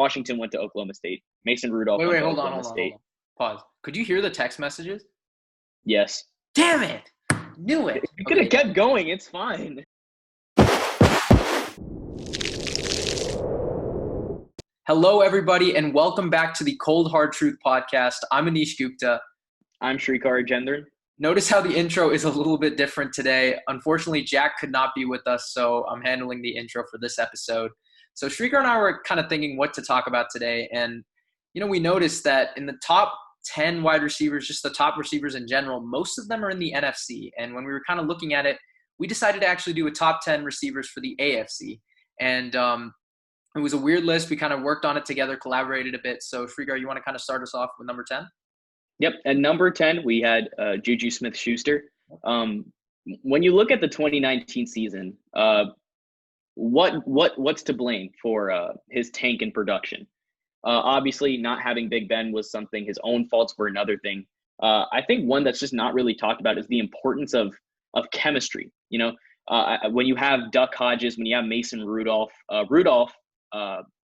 Washington went to Oklahoma State. Mason Rudolph went Wait, to hold on, Oklahoma State. Pause. Could you hear the text messages? Yes. Damn it! Knew it. You could have kept going. It's fine. Hello, everybody, and welcome back to the Cold Hard Truth podcast. I'm Anish Gupta. I'm Srikar and Anish. Notice how the intro is a little bit different today. Unfortunately, Jack could not be with us, so I'm handling the intro for this episode. So Srikar and I were kind of thinking what to talk about today, and we noticed that in the top 10 wide receivers, just the top receivers in general, most of them are in the NFC. And when we were kind of looking at it, we decided to actually do a top 10 receivers for the AFC. And it was a weird list. We kind of worked on it together, collaborated a bit. So Srikar, you want to kind of start us off with number 10? Yep. At number 10, we had Juju Smith-Schuster. When you look at the 2019 season, what's to blame for his tank in production? Obviously, not having Big Ben was something. His own faults were another thing. I think one that's just not really talked about is the importance of chemistry. When you have Duck Hodges, when you have Mason Rudolph, Rudolph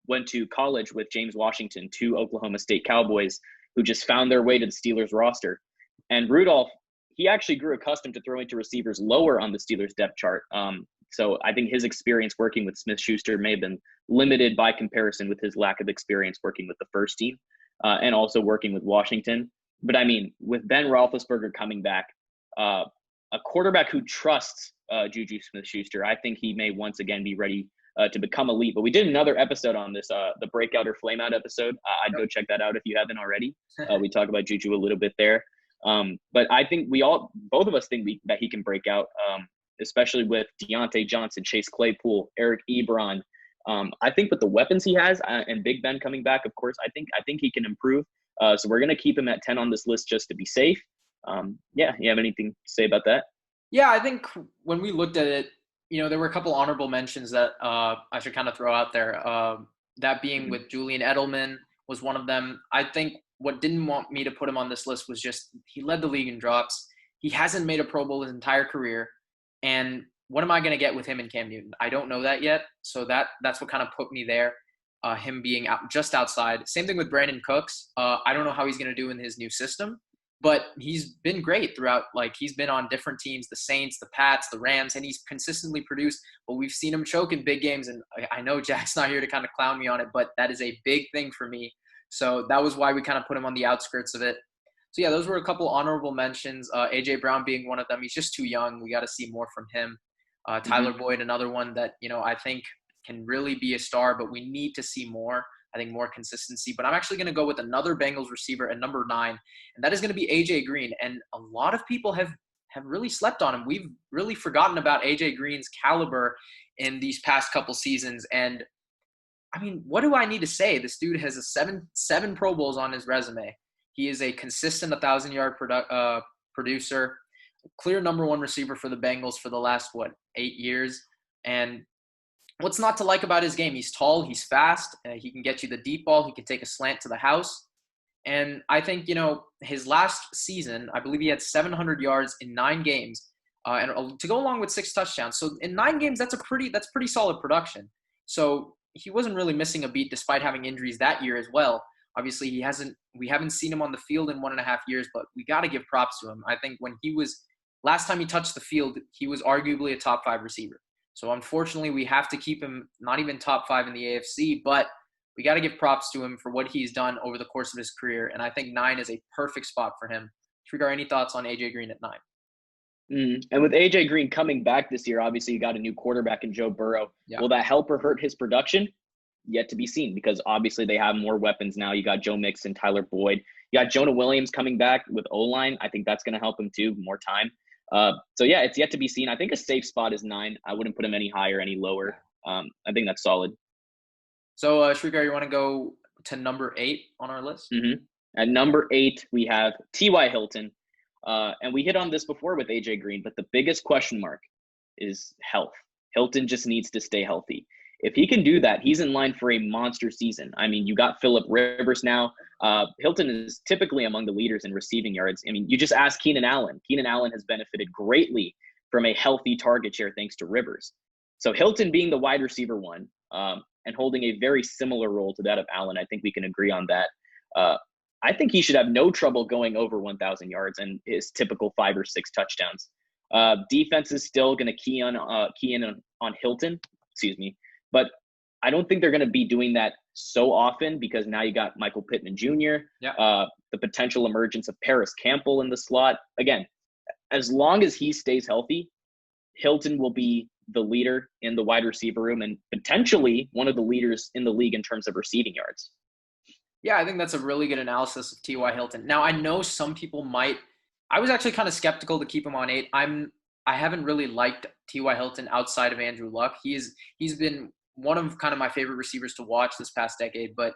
went to college with James Washington, two Oklahoma State Cowboys who just found their way to the Steelers roster. And Rudolph, he actually grew accustomed to throwing to receivers lower on the Steelers depth chart. So I think his experience working with Smith-Schuster may have been limited by comparison with his lack of experience working with the first team and also working with Washington. But I mean, with Ben Roethlisberger coming back, a quarterback who trusts Juju Smith-Schuster, I think he may once again be ready to become elite. But we did another episode on this, the Breakout or Flameout episode. I'd go check that out if you haven't already. We talk about Juju a little bit there. But I think both of us think that he can break out, especially with Deontay Johnson, Chase Claypool, Eric Ebron. I think with the weapons he has and Big Ben coming back, of course, I think he can improve. So we're going to keep him at 10 on this list just to be safe. You have anything to say about that? Yeah, I think when we looked at it, there were a couple honorable mentions that I should kind of throw out there. That being with Julian Edelman was one of them. I think what didn't want me to put him on this list was just he led the league in drops. He hasn't made a Pro Bowl his entire career. And what am I going to get with him and Cam Newton? I don't know that yet. So that's what kind of put me there, him being just outside. Same thing with Brandon Cooks. I don't know how he's going to do in his new system. But he's been great throughout. Like, he's been on different teams, the Saints, the Pats, the Rams, and he's consistently produced. But we've seen him choke in big games, and I know Jack's not here to kind of clown me on it, but that is a big thing for me. So that was why we kind of put him on the outskirts of it. So, yeah, those were a couple honorable mentions. A.J. Brown being one of them. He's just too young. We got to see more from him. Tyler Boyd, another one that, I think can really be a star, but we need to see more. I think more consistency. But I'm actually going to go with another Bengals receiver at number 9, and that is going to be A.J. Green. And a lot of people have really slept on him. We've really forgotten about A.J. Green's caliber in these past couple seasons. And, I mean, what do I need to say? This dude has seven Pro Bowls on his resume. He is a consistent 1,000-yard producer, clear number 1 receiver for the Bengals for the last, 8 years. And what's not to like about his game? He's tall, he's fast, he can get you the deep ball, he can take a slant to the house. And I think, his last season, I believe he had 700 yards in 9 games, and to go along with 6 touchdowns. So in 9 games, that's pretty solid production. So he wasn't really missing a beat despite having injuries that year as well. Obviously, we haven't seen him on the field in 1.5 years, but we got to give props to him. I think when last time he touched the field, he was arguably a top 5 receiver. So unfortunately, we have to keep him not even top 5 in the AFC, but we got to give props to him for what he's done over the course of his career. And I think 9 is a perfect spot for him. Srikar, any thoughts on A.J. Green at 9? And with A.J. Green coming back this year, obviously you got a new quarterback in Joe Burrow. Yeah. Will that help or hurt his production? Yet to be seen, because obviously they have more weapons now. You got Joe Mixon, Tyler Boyd. You got Jonah Williams coming back with O-line. I think that's going to help him too, more time. So yeah, it's yet to be seen. I think a safe spot is 9. I wouldn't put him any higher, any lower. I think that's solid. So Srikar, you want to go to number 8 on our list? At number 8, we have T.Y. Hilton. And we hit on this before with A.J. Green, but the biggest question mark is health. Hilton just needs to stay healthy. If he can do that, he's in line for a monster season. I mean, you got Phillip Rivers now. Hilton is typically among the leaders in receiving yards. I mean, you just ask Keenan Allen. Keenan Allen has benefited greatly from a healthy target share thanks to Rivers. So Hilton being the wide receiver 1, and holding a very similar role to that of Allen. I think we can agree on that. I think he should have no trouble going over 1,000 yards and his typical 5 or 6 touchdowns. Defense is still going to key in on Hilton, but I don't think they're going to be doing that so often because now you got Michael Pittman Jr., the potential emergence of Paris Campbell in the slot. Again, as long as he stays healthy, Hilton will be the leader in the wide receiver room and potentially one of the leaders in the league in terms of receiving yards. Yeah, I think that's a really good analysis of T.Y. Hilton. Now, I know some people might – I was actually kind of skeptical to keep him on 8. I haven't really liked T.Y. Hilton outside of Andrew Luck. He's been one of kind of my favorite receivers to watch this past decade, but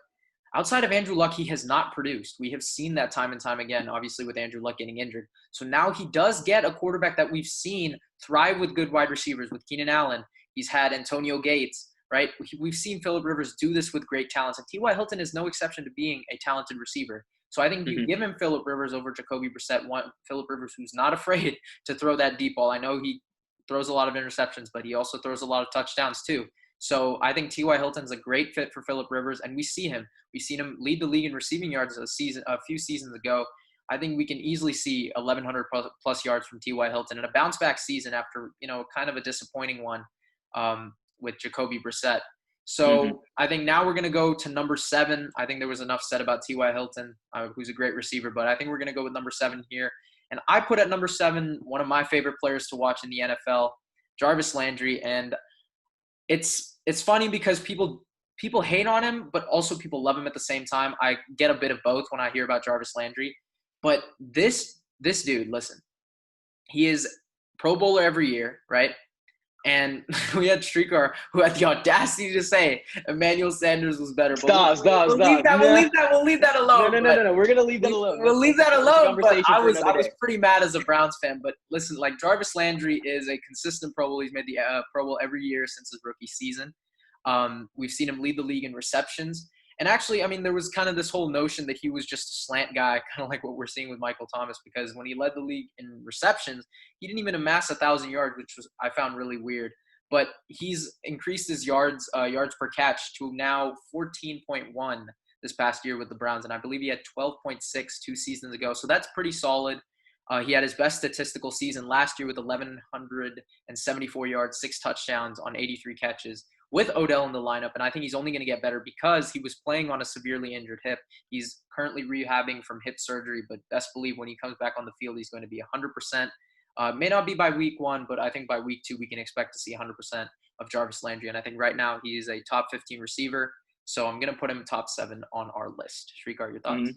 outside of Andrew Luck, he has not produced. We have seen that time and time again, obviously with Andrew Luck getting injured. So now he does get a quarterback that we've seen thrive with good wide receivers with Keenan Allen. He's had Antonio Gates, right? We've seen Phillip Rivers do this with great talents, and T.Y. Hilton is no exception to being a talented receiver. So I think you give him Phillip Rivers over Jacoby Brissett, Phillip Rivers who's not afraid to throw that deep ball. I know he throws a lot of interceptions, but he also throws a lot of touchdowns too. So I think T.Y. Hilton's a great fit for Phillip Rivers, and we see him. We've seen him lead the league in receiving yards a few seasons ago. I think we can easily see 1,100 plus yards from T.Y. Hilton and a bounce-back season after, kind of a disappointing one with Jacoby Brissett. So I think now we're going to go to number 7. I think there was enough said about T.Y. Hilton, who's a great receiver, but I think we're going to go with number 7 here. And I put at number 7 one of my favorite players to watch in the NFL, Jarvis Landry, and it's funny because people hate on him, but also people love him at the same time. I get a bit of both when I hear about Jarvis Landry. But this dude, listen, he is Pro Bowler every year, right? And we had Srikar who had the audacity to say Emmanuel Sanders was better. Stop. We'll leave that alone. No. We're going to leave that alone. We'll leave that alone. But I was pretty mad as a Browns fan. But listen, like Jarvis Landry is a consistent Pro Bowl. He's made the Pro Bowl every year since his rookie season. We've seen him lead the league in receptions. And actually, I mean, there was kind of this whole notion that he was just a slant guy, kind of like what we're seeing with Michael Thomas, because when he led the league in receptions, he didn't even amass 1,000 yards, which I found really weird. But he's increased his yards per catch to now 14.1 this past year with the Browns, and I believe he had 12.6 2 seasons ago. So that's pretty solid. He had his best statistical season last year with 1,174 yards, 6 touchdowns on 83 catches, with Odell in the lineup, and I think he's only going to get better because he was playing on a severely injured hip. He's currently rehabbing from hip surgery, but best believe when he comes back on the field, he's going to be 100%. May not be by week 1, but I think by week 2, we can expect to see 100% of Jarvis Landry, and I think right now he is a top 15 receiver, so I'm going to put him top 7 on our list. Srikar, your thoughts?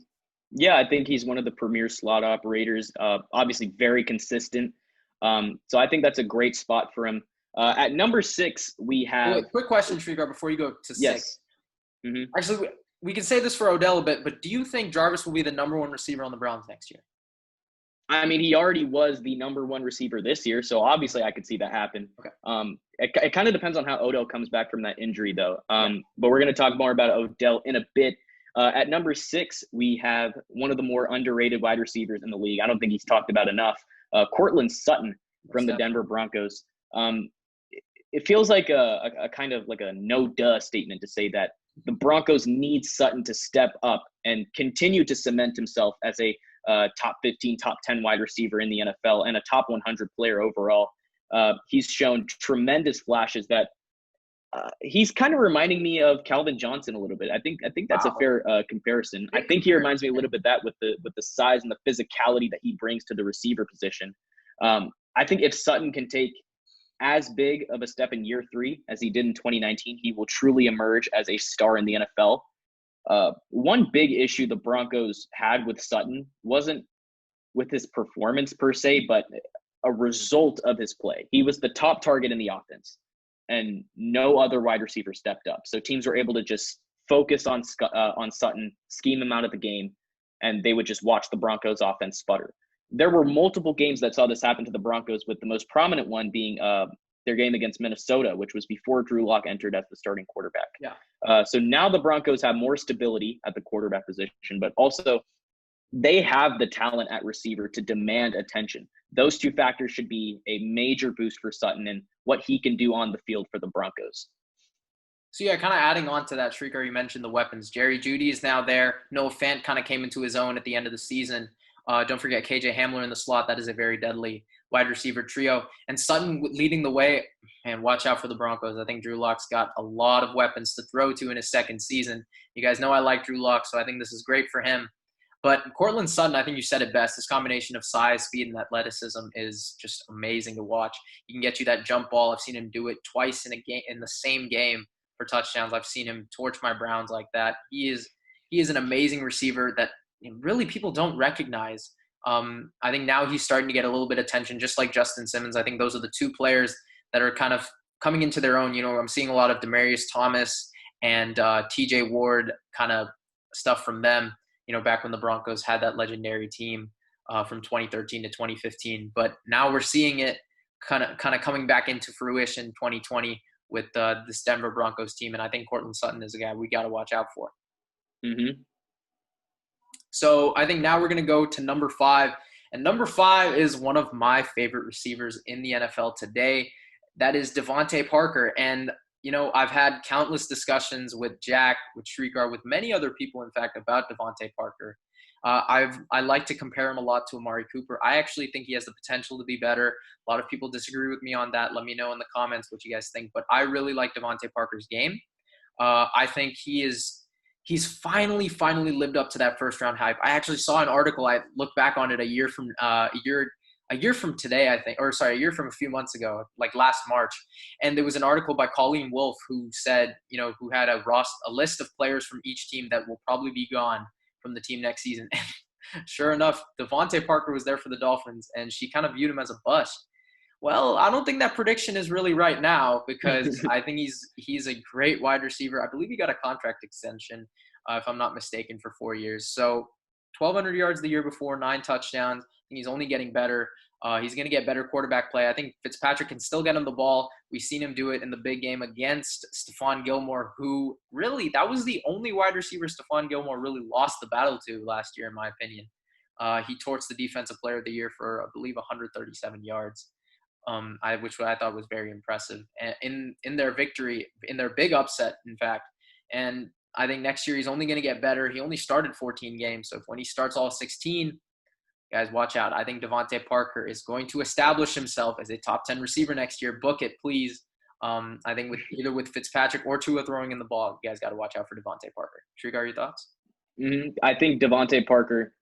Yeah, I think he's one of the premier slot operators, obviously very consistent. So I think that's a great spot for him. At number 6, we have – Wait, quick question, Srikar, before you go to 6. Yes. Actually, we can say this for Odell a bit, but do you think Jarvis will be the number 1 receiver on the Browns next year? I mean, he already was the number 1 receiver this year, so obviously I could see that happen. Okay. It kind of depends on how Odell comes back from that injury, though. But we're going to talk more about Odell in a bit. At number 6, we have one of the more underrated wide receivers in the league. I don't think he's talked about enough. Courtland Sutton from the Denver Broncos. It feels like a kind of like a no-duh statement to say that the Broncos need Sutton to step up and continue to cement himself as a top 15, top 10 wide receiver in the NFL and a top 100 player overall. He's shown tremendous flashes that he's kind of reminding me of Calvin Johnson a little bit. I think that's a fair comparison. I think he reminds me a little bit of that with the size and the physicality that he brings to the receiver position. I think if Sutton can take as big of a step in year 3 as he did in 2019, he will truly emerge as a star in the NFL. One big issue the Broncos had with Sutton wasn't with his performance per se, but a result of his play. He was the top target in the offense, and no other wide receiver stepped up. So teams were able to just focus on Sutton, scheme him out of the game, and they would just watch the Broncos offense sputter. There were multiple games that saw this happen to the Broncos, with the most prominent one being their game against Minnesota, which was before Drew Lock entered as the starting quarterback. Yeah. So now the Broncos have more stability at the quarterback position, but also they have the talent at receiver to demand attention. Those 2 factors should be a major boost for Sutton and what he can do on the field for the Broncos. So yeah, kind of adding on to that, Srikar, you mentioned the weapons. Jerry Jeudy is now there. Noah Fant kind of came into his own at the end of the season. Don't forget KJ Hamler in the slot. That is a very deadly wide receiver trio. And Sutton leading the way. And watch out for the Broncos. I think Drew Lock's got a lot of weapons to throw to in his second season. You guys know I like Drew Lock, so I think this is great for him. But Courtland Sutton, I think you said it best. This combination of size, speed, and athleticism is just amazing to watch. He can get you that jump ball. I've seen him do it twice in a game, in the same game, for touchdowns. I've seen him torch my Browns like that. He is an amazing receiver that really people don't recognize. I think now he's starting to get a little bit of attention, just like Justin Simmons. I think those are the two players that are kind of coming into their own. I'm seeing a lot of Demaryius Thomas and TJ Ward kind of stuff from them, back when the Broncos had that legendary team from 2013 to 2015. But now we're seeing it kind of coming back into fruition 2020 with this Denver Broncos team. And I think Courtland Sutton is a guy we got to watch out for. Mm-hmm. So I think now we're going to go to number 5. And number 5 is one of my favorite receivers in the NFL today. That is Devante Parker. And, I've had countless discussions with Jack, with Srikar, with many other people, in fact, about Devante Parker. I like to compare him a lot to Amari Cooper. I actually think he has the potential to be better. A lot of people disagree with me on that. Let me know in the comments what you guys think. But I really like Devante Parker's game. I think he's finally lived up to that first round hype. I actually saw an article. I looked back on it a year from today, I think, a year from a few months ago, like last March. And there was an article by Colleen Wolfe who said, who had a list of players from each team that will probably be gone from the team next season. And sure enough, Devante Parker was there for the Dolphins, and she kind of viewed him as a bust. Well, I don't think that prediction is really right now, because I think he's a great wide receiver. I believe he got a contract extension, if I'm not mistaken, for 4 years. So 1,200 yards the year before, 9 touchdowns. I think he's only getting better. He's going to get better quarterback play. I think Fitzpatrick can still get him the ball. We've seen him do it in the big game against Stefon Gilmore, who really, that was the only wide receiver Stefon Gilmore really lost the battle to last year, in my opinion. He torched the defensive player of the year for, I believe, 137 yards. Which I thought was very impressive in their victory, in their big upset, in fact. And I think next year he's only going to get better. He only started 14 games, so when he starts all 16, guys, watch out. I think Devante Parker is going to establish himself as a top 10 receiver next year. Book it, please. I think either with Fitzpatrick or Tua throwing in the ball, you guys got to watch out for Devante Parker. Srikar, your thoughts? Mm-hmm. I think Devante Parker,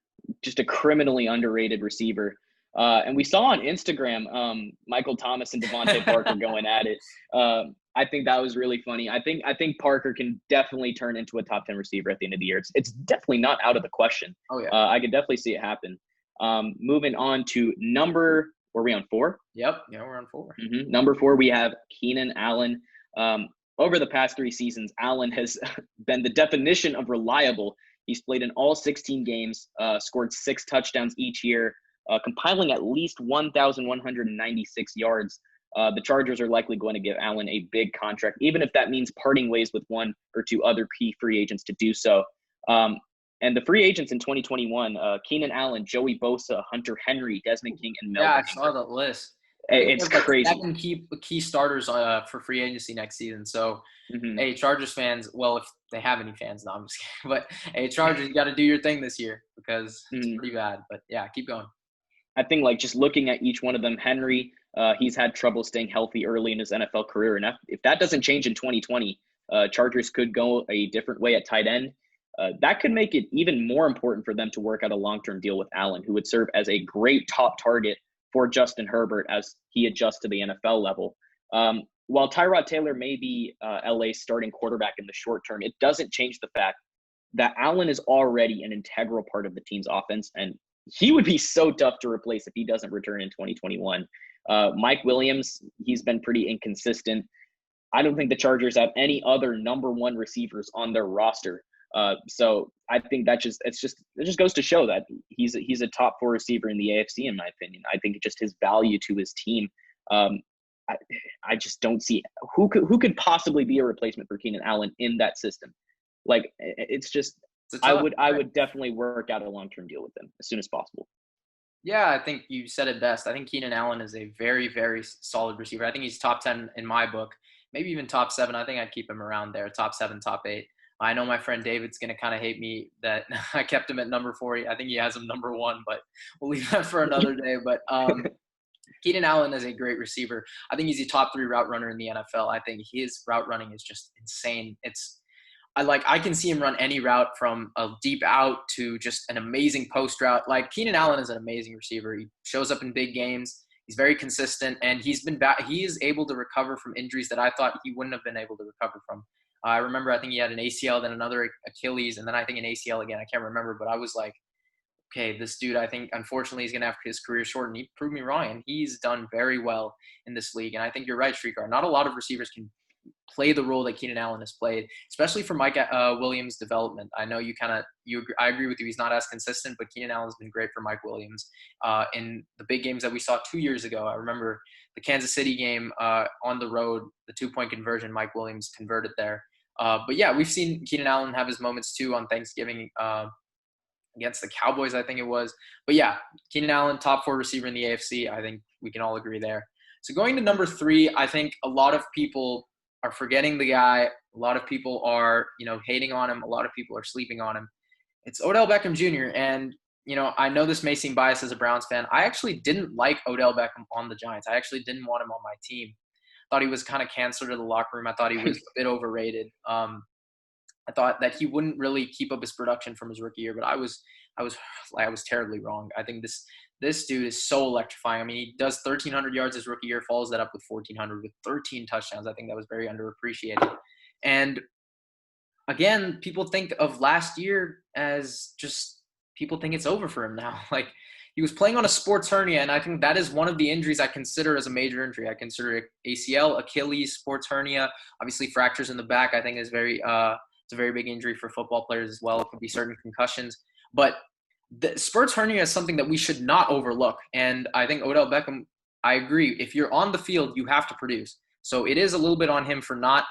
just a criminally underrated receiver. And we saw on Instagram, Michael Thomas and Devante Parker going at it. I think that was really funny. I think Parker can definitely turn into a top 10 receiver at the end of the year. It's definitely not out of the question. Oh yeah. I could definitely see it happen. Moving on to were we on 4? Yep. Yeah, we're on 4. Mm-hmm. Number 4, we have Keenan Allen. Over the past 3 seasons, Allen has been the definition of reliable. He's played in all 16 games, scored 6 touchdowns each year, compiling at least 1,196 yards. The Chargers are likely going to give Allen a big contract, even if that means parting ways with 1 or 2 other key free agents to do so. And the free agents in 2021, Keenan Allen, Joey Bosa, Hunter Henry, Desmond King, and Melvin. Yeah, I saw that list. It's crazy. 7 key starters for free agency next season. So, Hey, Chargers fans, well, if they have any fans, no, I'm just kidding. But, hey, Chargers, you got to do your thing this year, because it's pretty bad. But, yeah, keep going. I think, just looking at each one of them, Henry, he's had trouble staying healthy early in his NFL career. And if that doesn't change in 2020, Chargers could go a different way at tight end. That could make it even more important for them to work out a long-term deal with Allen, who would serve as a great top target for Justin Herbert as he adjusts to the NFL level. While Tyrod Taylor may be LA's starting quarterback in the short term, it doesn't change the fact that Allen is already an integral part of the team's offense, and he would be so tough to replace if he doesn't return in 2021. Mike Williams, he's been pretty inconsistent. I don't think the Chargers have any other number 1 receivers on their roster. So I think it just goes to show that he's a top 4 receiver in the AFC, in my opinion. I think just his value to his team. I just don't see who could possibly be a replacement for Keenan Allen in that system. I would definitely work out a long-term deal with him as soon as possible. Yeah, I think you said it best. I think Keenan Allen is a very, very solid receiver. I think he's top 10 in my book, maybe even top 7. I think I'd keep him around there, top 7, top 8. I know my friend David's going to kind of hate me that I kept him at number 4. I think he has him number 1, but we'll leave that for another day. But Keenan Allen is a great receiver. I think he's a top 3 route runner in the NFL. I think his route running is just insane. I can see him run any route from a deep out to just an amazing post route. Like, Keenan Allen is an amazing receiver. He shows up in big games. He's very consistent, and he is able to recover from injuries that I thought he wouldn't have been able to recover from. I remember, I think he had an ACL, then another Achilles, and then I think an ACL again. I can't remember, but I was like, okay, this dude, I think, unfortunately, he's going to have his career shortened. He proved me wrong, and he's done very well in this league. And I think you're right, Srikar. Not a lot of receivers can play the role that Keenan Allen has played, especially for Mike Williams' development. I know I agree with you. He's not as consistent, but Keenan Allen's been great for Mike Williams in the big games that we saw 2 years ago. I remember the Kansas City game on the road, the 2-point conversion Mike Williams converted there. But yeah, we've seen Keenan Allen have his moments too on Thanksgiving against the Cowboys, I think it was. But yeah, Keenan Allen, top 4 receiver in the AFC. I think we can all agree there. So going to number 3, I think a lot of people are forgetting the guy. A lot of people are, hating on him. A lot of people are sleeping on him. It's Odell Beckham Jr. And, I know this may seem biased as a Browns fan. I actually didn't like Odell Beckham on the Giants. I actually didn't want him on my team. Thought he was kind of cancer to the locker room. I thought he was a bit overrated. I thought that he wouldn't really keep up his production from his rookie year, but I was terribly wrong. I think this dude is so electrifying. I mean, he does 1,300 yards his rookie year, follows that up with 1,400 with 13 touchdowns. I think that was very underappreciated. And again, people think of last year as just people think it's over for him now. Like, he was playing on a sports hernia, and I think that is one of the injuries I consider as a major injury. I consider it ACL, Achilles, sports hernia, obviously fractures in the back. I think is it's a very big injury for football players as well. It could be certain concussions. But the sports hernia is something that we should not overlook. And I think Odell Beckham, I agree. If you're on the field, you have to produce. So it is a little bit on him for not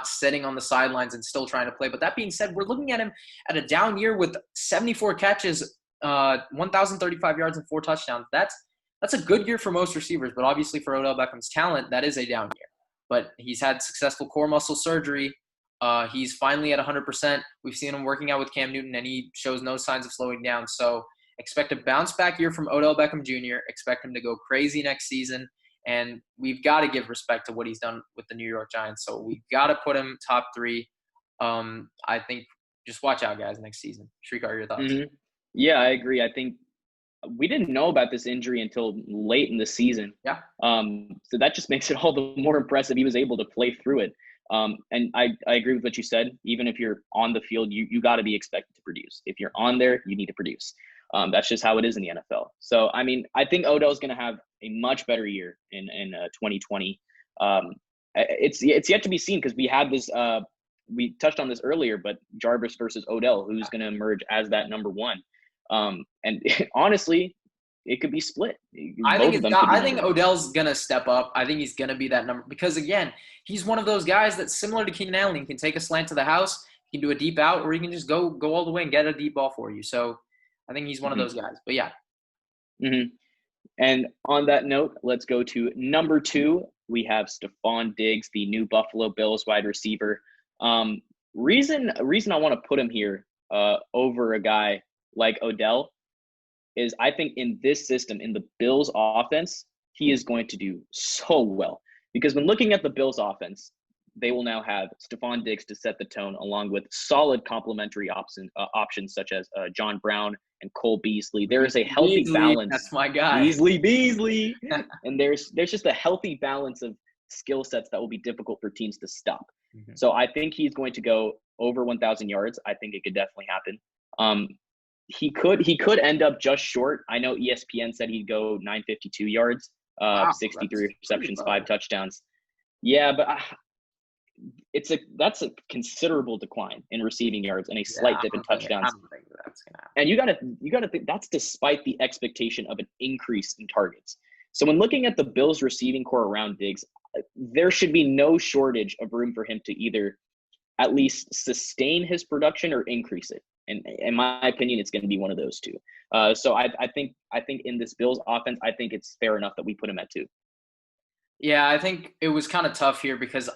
sitting on the sidelines and still trying to play. But that being said, we're looking at him at a down year with 74 catches, 1,035 yards and 4 touchdowns. That's a good year for most receivers. But obviously for Odell Beckham's talent, that is a down year. But he's had successful core muscle surgery. He's finally at 100%. We've seen him working out with Cam Newton, and he shows no signs of slowing down. So expect a bounce-back year from Odell Beckham Jr. Expect him to go crazy next season. And we've got to give respect to what he's done with the New York Giants. So we've got to put him top 3. I think just watch out, guys, next season. Srikar, your thoughts? Mm-hmm. Yeah, I agree. I think we didn't know about this injury until late in the season. Yeah. So that just makes it all the more impressive he was able to play through it. And I agree with what you said. Even if you're on the field, you got to be expected to produce. If you're on there, you need to produce. That's just how it is in the NFL. So, I mean, I think Odell's going to have a much better year in 2020. It's yet to be seen because we had this we touched on this earlier, but Jarvis versus Odell, who's going to emerge as that number 1. And honestly, it could be split. I think Odell's going to step up. I think he's going to be that number because, again, he's one of those guys that's similar to Keenan Allen. He can take a slant to the house, he can do a deep out, or he can just go all the way and get a deep ball for you. So I think he's one of those guys. But, yeah. Mm-hmm. And on that note, let's go to number 2. We have Stefon Diggs, the new Buffalo Bills wide receiver. Reason I want to put him here over a guy like Odell is I think in this system, in the Bills offense, he is going to do so well. Because when looking at the Bills offense, they will now have Stefon Diggs to set the tone along with solid complementary options such as John Brown and Cole Beasley. There is a healthy balance. That's my guy. Beasley. And there's just a healthy balance of skill sets that will be difficult for teams to stop. Mm-hmm. So I think he's going to go over 1,000 yards. I think it could definitely happen. He could end up just short. I know ESPN said he'd go 952 yards, 63 receptions, 5 touchdowns. Yeah, but that's a considerable decline in receiving yards and a slight dip in touchdowns. And you gotta think that's despite the expectation of an increase in targets. So when looking at the Bills receiving core around Diggs, there should be no shortage of room for him to either at least sustain his production or increase it. And in my opinion, it's going to be one of those two. So I think in this Bills offense, I think it's fair enough that we put him at 2. Yeah, I think it was kind of tough here because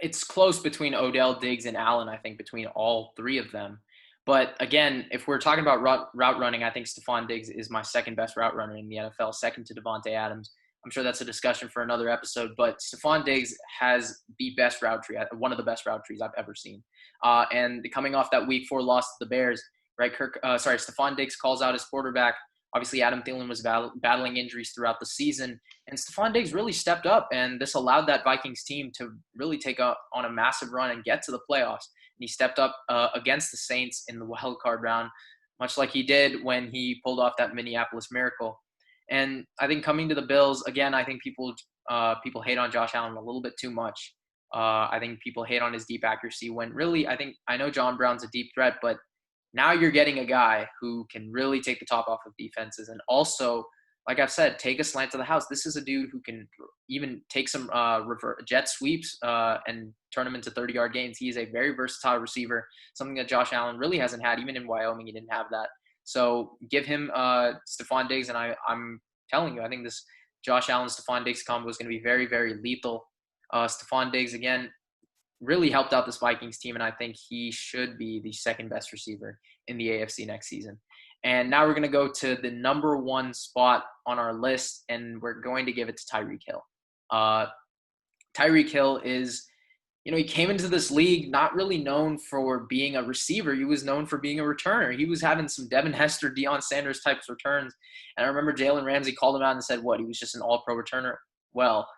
it's close between Odell, Diggs, and Allen, I think, between all three of them. But again, if we're talking about route running, I think Stefon Diggs is my second best route runner in the NFL, second to Devante Adams. I'm sure that's a discussion for another episode, but Stefon Diggs has the best route tree, one of the best route trees I've ever seen. And coming off that Week 4 loss to the Bears, right? Stefon Diggs calls out his quarterback. Obviously, Adam Thielen was battling injuries throughout the season, and Stefon Diggs really stepped up, and this allowed that Vikings team to really take on a massive run and get to the playoffs. And he stepped up against the Saints in the wild card round, much like he did when he pulled off that Minneapolis Miracle. And I think coming to the Bills, again, I think people hate on Josh Allen a little bit too much. I think people hate on his deep accuracy when really I know John Brown's a deep threat, but now you're getting a guy who can really take the top off of defenses and also, like I've said, take a slant to the house. This is a dude who can even take some jet sweeps and turn them into 30-yard gains. He is a very versatile receiver, something that Josh Allen really hasn't had. Even in Wyoming, he didn't have that. So give him Stefon Diggs, and I'm telling you, I think this Josh Allen-Stefon Diggs combo is going to be very, very lethal. Stefon Diggs, again, really helped out this Vikings team, and I think he should be the second best receiver in the AFC next season. And now we're going to go to the number one spot on our list, and we're going to give it to Tyreek Hill. Tyreek Hill is, he came into this league not really known for being a receiver. He was known for being a returner. He was having some Devin Hester, Deion Sanders types returns. And I remember Jalen Ramsey called him out and said, he was just an all-pro returner? Well,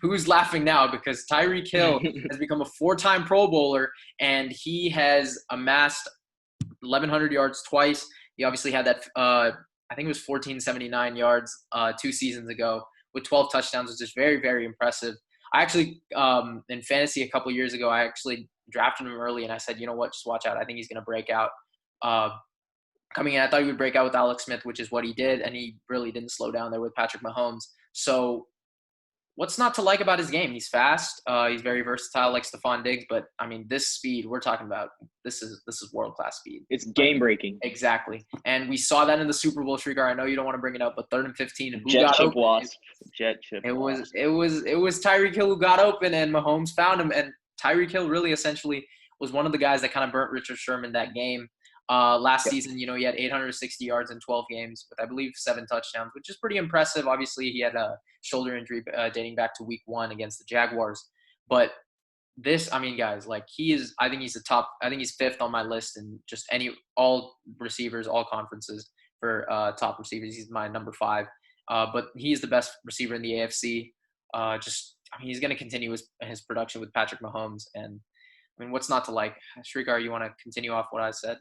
who's laughing now, because Tyreek Hill has become a 4-time Pro Bowler, and he has amassed 1,100 yards twice. He obviously had that, I think it was 1,479 yards 2 seasons ago with 12 touchdowns, which is very, very impressive. I actually, in fantasy a couple years ago, I actually drafted him early, and I said, you know what, just watch out. I think he's going to break out. Coming in, I thought he would break out with Alex Smith, which is what he did, and he really didn't slow down there with Patrick Mahomes. So what's not to like about his game? He's fast. He's very versatile, like Stefon Diggs. But I mean, this speed we're talking about, this is world-class speed. It's game-breaking. Exactly, and we saw that in the Super Bowl. Srikar, I know you don't want to bring it up, but 3rd and 15, and Jet chip wasp. It was Tyreek Hill who got open, and Mahomes found him. And Tyreek Hill really essentially was one of the guys that kind of burnt Richard Sherman that game. Last season, he had 860 yards in 12 games with, I believe, 7 touchdowns, which is pretty impressive. Obviously, he had a shoulder injury dating back to week 1 against the Jaguars. But this, guys, I think he's I think he's 5th on my list in just all receivers, all conferences for top receivers. He's my number 5. But he's the best receiver in the AFC. He's going to continue his production with Patrick Mahomes. And, what's not to like? Srikar, you want to continue off what I said?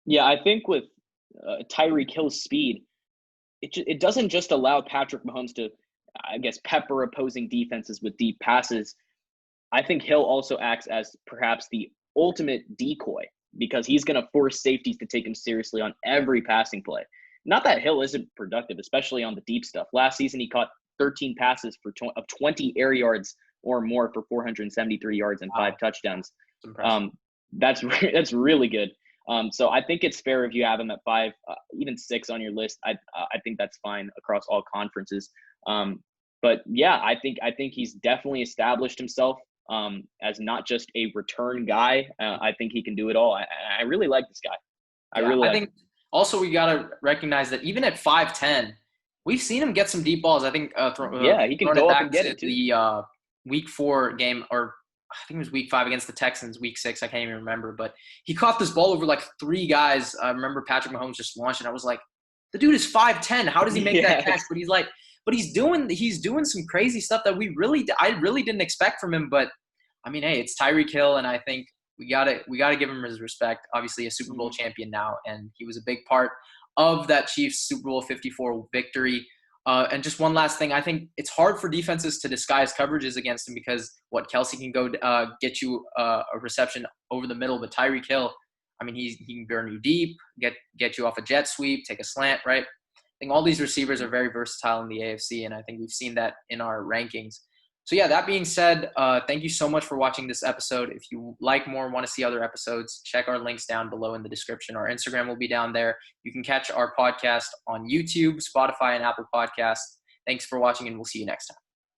Yeah, I think with Tyreek Hill's speed, it doesn't just allow Patrick Mahomes to, I guess, pepper opposing defenses with deep passes. I think Hill also acts as perhaps the ultimate decoy, because he's going to force safeties to take him seriously on every passing play. Not that Hill isn't productive, especially on the deep stuff. Last season, he caught 13 passes of 20 air yards or more for 473 yards and 5 touchdowns. That's really good. So I think it's fair if you have him at 5, even 6 on your list. I think that's fine across all conferences. But yeah, I think he's definitely established himself as not just a return guy. I think he can do it all. I really like this guy. I think also we got to recognize that even at 5'10", we've seen him get some deep balls. I think he can go up and get it too. The week 4 game, or I think it was week 5 against the Texans, week 6, I can't even remember. But he caught this ball over like 3 guys. I remember Patrick Mahomes just launched it. I was like, the dude is 5'10". How does he make that catch? But he's doing some crazy stuff that I really didn't expect from him. But hey, it's Tyreek Hill, and I think we gotta give him his respect. Obviously, a Super Bowl champion now, and he was a big part of that Chiefs Super Bowl 54 victory. And just one last thing, I think it's hard for defenses to disguise coverages against him, because Kelsey can go get you a reception over the middle, but Tyreek Hill, he can burn you deep, get you off a jet sweep, take a slant, right? I think all these receivers are very versatile in the AFC, and I think we've seen that in our rankings. So yeah, that being said, thank you so much for watching this episode. If you like more and want to see other episodes, check our links down below in the description. Our Instagram will be down there. You can catch our podcast on YouTube, Spotify, and Apple Podcasts. Thanks for watching, and we'll see you next time.